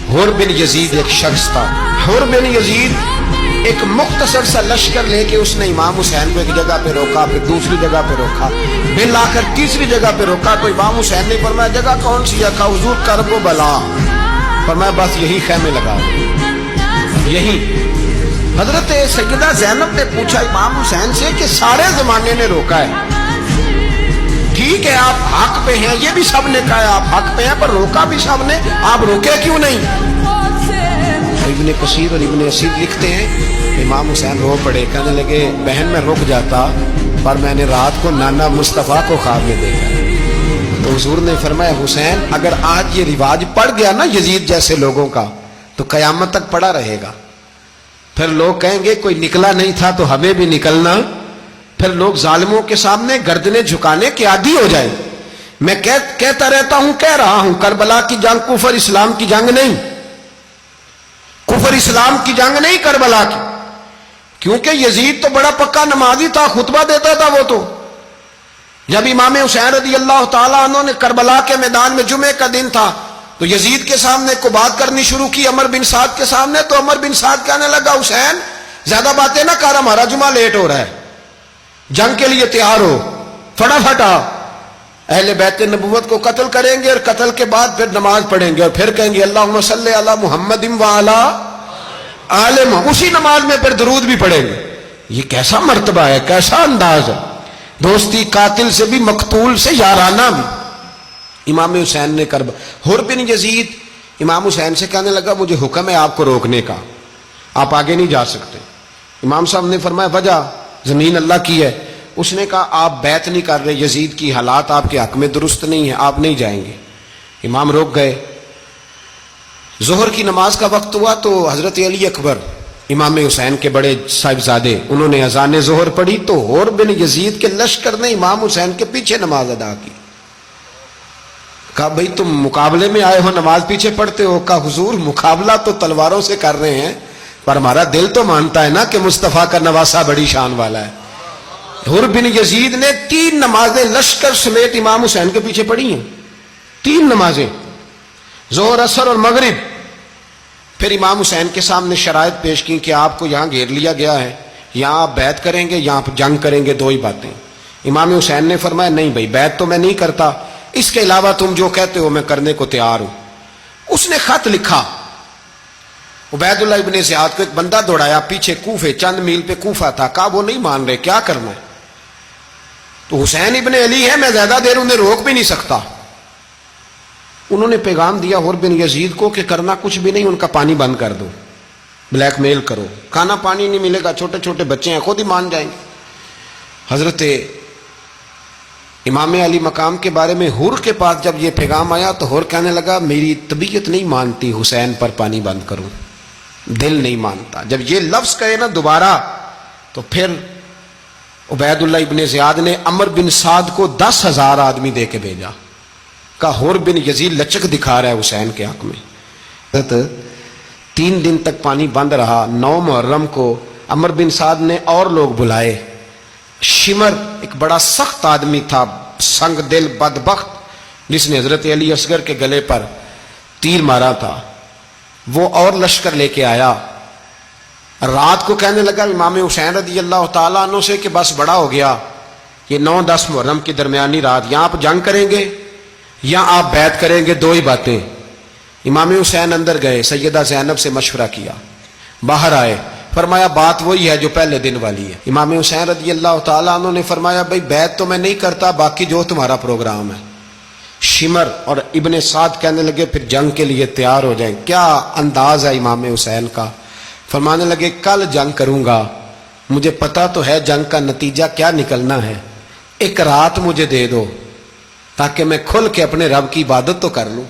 حر بن یزید ایک شخص تھا. حر بن یزید ایک مختصر سا لشکر لے کے اس نے امام حسین کو ایک جگہ پہ روکا، پھر دوسری جگہ پہ روکا، پھر لا کر تیسری جگہ پہ روکا. تو امام حسین نے فرمایا جگہ کون سی ہے؟ کہا حضور کرب و بلا. فرمایا بس یہی خیمے لگا یہی. حضرت سیدہ زینب نے پوچھا امام حسین سے کہ سارے زمانے نے روکا ہے، ٹھیک ہے آپ حق پہ ہیں، یہ بھی سب نے کہا آپ حق پہ ہیں، پر روکا بھی سب نے، آپ روکے کیوں نہیں؟ ابن کثیر اور ابن اسیر لکھتے ہیں امام حسین رو پڑے، کہنے لگے بہن میں رک جاتا پر میں نے رات کو نانا مصطفیٰ کو خواب میں دیکھا. تو حضور نے فرمایا حسین اگر آج یہ رواج پڑ گیا نا یزید جیسے لوگوں کا تو قیامت تک پڑا رہے گا. پھر لوگ کہیں گے کوئی نکلا نہیں تھا تو ہمیں بھی نکلنا. پھر لوگ ظالموں کے سامنے گردنیں جھکانے کے عادی ہو جائیں. میں کہتا رہتا ہوں، کہہ رہا ہوں، کربلا کی جنگ کفر اسلام کی جنگ نہیں، کفر اسلام کی جنگ نہیں کربلا کی. کیونکہ یزید تو بڑا پکا نمازی تھا، خطبہ دیتا تھا. وہ تو جب امام حسین رضی اللہ تعالیٰ عنہ نے کربلا کے میدان میں جمعے کا دن تھا تو یزید کے سامنے کو بات کرنی شروع کی عمر بن سعد کے سامنے. تو عمر بن سعد کہنے لگا حسین زیادہ باتیں نہ کر، ہمارا جمعہ لیٹ ہو رہا ہے، جنگ کے لیے تیار ہو، فٹافٹ آ. اہل بیت نبوت کو قتل کریں گے اور قتل کے بعد پھر نماز پڑھیں گے اور پھر کہیں گے اللہم صلی علی محمد وعلی آل محمد، اسی نماز میں پھر درود بھی پڑھیں گے. یہ کیسا مرتبہ ہے، کیسا انداز ہے، دوستی قاتل سے بھی مقتول سے یارانہ بھی. امام حسین نے حر بن یزید امام حسین سے کہنے لگا مجھے حکم ہے آپ کو روکنے کا، آپ آگے نہیں جا سکتے. امام صاحب نے فرمایا وجہ؟ زمین اللہ کی ہے. اس نے کہا آپ بیعت نہیں کر رہے، یزید کی حالات آپ کے حق میں درست نہیں ہے، آپ نہیں جائیں گے. امام روک گئے. ظہر کی نماز کا وقت ہوا تو حضرت علی اکبر امام حسین کے بڑے صاحبزادے انہوں نے اذان ظہر پڑھی تو حر بن یزید کے لشکر نے امام حسین کے پیچھے نماز ادا کی. کہا بھئی تم مقابلے میں آئے ہو نماز پیچھے پڑھتے ہو؟ کہا حضور مقابلہ تو تلواروں سے کر رہے ہیں پر ہمارا دل تو مانتا ہے نا کہ مصطفیٰ کا نواسہ بڑی شان والا ہے. حر بن یزید نے 3 نمازیں لشکر سمیت امام حسین کے پیچھے پڑھی ہیں، 3 نمازیں، ظہر اثر اور مغرب. پھر امام حسین کے سامنے شرائط پیش کی کہ آپ کو یہاں گھیر لیا گیا ہے، یہاں آپ بیعت کریں گے، یہاں جنگ کریں گے، 2 ہی باتیں. امام حسین نے فرمایا نہیں بھائی بیعت تو میں نہیں کرتا، اس کے علاوہ تم جو کہتے ہو میں کرنے کو تیار ہوں. اس نے خط لکھا عبید اللہ ابن زیاد کو، ایک بندہ دوڑایا پیچھے کوفے، چند میل پہ کوفہ تھا. کہا وہ نہیں مان رہے، کیا کرنا ہے؟ تو حسین ابن علی ہے، میں زیادہ دیر انہیں روک بھی نہیں سکتا. انہوں نے پیغام دیا حر بن یزید کو کہ کرنا کچھ بھی نہیں، ان کا پانی بند کر دو، بلیک میل کرو، کھانا پانی نہیں ملے گا، چھوٹے چھوٹے بچے ہیں خود ہی مان جائیں گے. حضرت امام علی مقام کے بارے میں حر کے پاس جب یہ پیغام آیا تو حر کہنے لگا میری طبیعت نہیں مانتی حسین پر پانی بند کروں، دل نہیں مانتا. جب یہ لفظ کہے نا دوبارہ تو پھر عبید اللہ ابن زیاد نے عمر بن سعد کو 10,000 آدمی دے کے بھیجا. کہا حر بن یزید لچک دکھا رہا ہے حسین کے حق میں. 3 دن تک پانی بند رہا. 9 محرم کو عمر بن سعد نے اور لوگ بلائے. شمر ایک بڑا سخت آدمی تھا، سنگ دل بدبخت، جس نے حضرت علی اصغر کے گلے پر تیر مارا تھا، وہ اور لشکر لے کے آیا. رات کو کہنے لگا امام حسین رضی اللہ تعالیٰ عنہ سے کہ بس بڑا ہو گیا، یہ 9-10 محرم کی درمیانی رات یہاں آپ جنگ کریں گے یا آپ بیعت کریں گے، 2 ہی باتیں. امام حسین اندر گئے، سیدہ زینب سے مشورہ کیا، باہر آئے، فرمایا بات وہی ہے جو پہلے دن والی ہے. امام حسین رضی اللہ تعالیٰ عنہ نے فرمایا بھائی بیعت تو میں نہیں کرتا، باقی جو تمہارا پروگرام ہے. شمر اور ابن سعد کہنے لگے پھر جنگ کے لیے تیار ہو جائیں. کیا انداز ہے امام حسین کا. فرمانے لگے کل جنگ کروں گا، مجھے پتا تو ہے جنگ کا نتیجہ کیا نکلنا ہے، 1 رات مجھے دے دو تاکہ میں کھل کے اپنے رب کی عبادت تو کر لوں.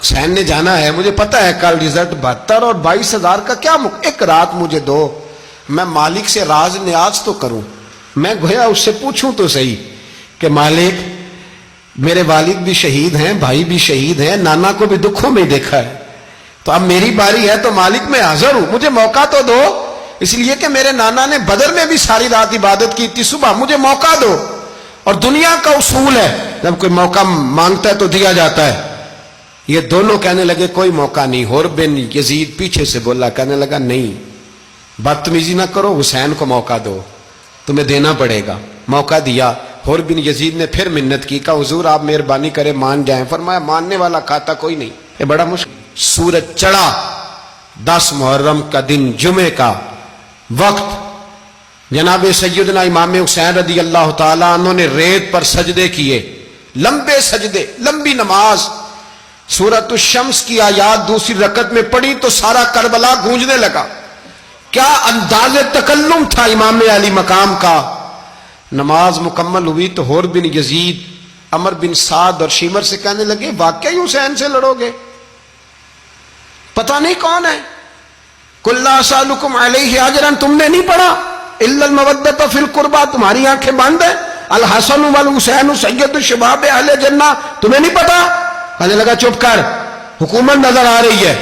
حسین نے جانا ہے، مجھے پتا ہے کل رزلٹ 72 اور 22,000 کا کیا 1 رات مجھے دو، میں مالک سے راز نیاز تو کروں. میں گویا اس سے پوچھوں تو صحیح کہ مالک میرے والد بھی شہید ہیں، بھائی بھی شہید ہیں، نانا کو بھی دکھوں میں دیکھا ہے، تو اب میری باری ہے تو مالک میں حاضر ہوں، مجھے موقع تو دو. اس لیے کہ میرے نانا نے بدر میں بھی ساری رات عبادت کی تھی، صبح مجھے موقع دو. اور دنیا کا اصول ہے جب کوئی موقع مانگتا ہے تو دیا جاتا ہے. یہ دونوں کہنے لگے کوئی موقع نہیں. حر بن یزید پیچھے سے بولا, کہنے لگا نہیں بدتمیزی نہ کرو, حسین کو موقع دو, تمہیں دینا پڑے گا. موقع دیا. حر بن یزید نے پھر منت کی, کہا حضور آپ مہربانی کرے مان جائیں. فرمایا ماننے والا کھاتا کوئی نہیں. یہ بڑا مشکل. سورج چڑھا, 10 محرم کا دن, جمعے کا وقت. جناب سیدنا امام حسین رضی اللہ تعالیٰ عنہ نے ریت پر سجدے کیے, لمبے سجدے, لمبی نماز. سورۃ الشمس کی آیات دوسری رکعت میں پڑھی تو سارا کربلا گونجنے لگا. کیا انداز تکلم تھا امام علی مقام کا. نماز مکمل ہوئی تو حر بن یزید, عمر بن سعد اور شیمر سے کہنے لگے واقعی حسین سے لڑو گے؟ پتہ نہیں کون ہے. قل لا اسالکم علیہ اجرا, تم نے نہیں پڑھا الا المودۃ فی القربى, تمہاری آنکھیں بند ہیں. الحسن والحسین سید الشباب اہل جنہ, تمہیں نہیں پتا؟ کہنے لگا چپ کر, حکومت نظر آ رہی ہے.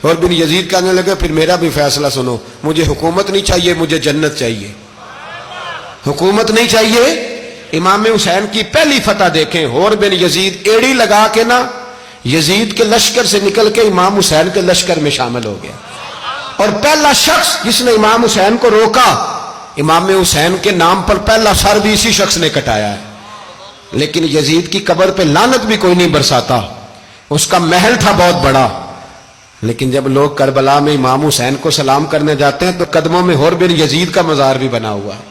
اور بن یزید کہنے لگے پھر میرا بھی فیصلہ سنو, مجھے حکومت نہیں چاہیے, مجھے جنت چاہیے. حکومت نہیں چاہیے. امام حسین کی پہلی فتح دیکھیں, حر بن یزید ایڑی لگا کے نا یزید کے لشکر سے نکل کے امام حسین کے لشکر میں شامل ہو گیا. اور پہلا شخص جس نے امام حسین کو روکا, امام حسین کے نام پر پہلا سر بھی اسی شخص نے کٹایا ہے. لیکن یزید کی قبر پہ لعنت بھی کوئی نہیں برساتا, اس کا محل تھا بہت بڑا. لیکن جب لوگ کربلا میں امام حسین کو سلام کرنے جاتے ہیں تو قدموں میں حر بن یزید کا مزار بھی بنا ہوا ہے,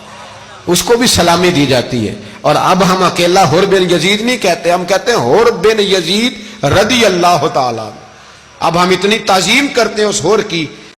اس کو بھی سلامی دی جاتی ہے. اور اب ہم اکیلا حر بن یزید نہیں کہتے, ہم کہتے ہیں حر بن یزید رضی اللہ تعالیٰ. اب ہم اتنی تعظیم کرتے ہیں اس حر کی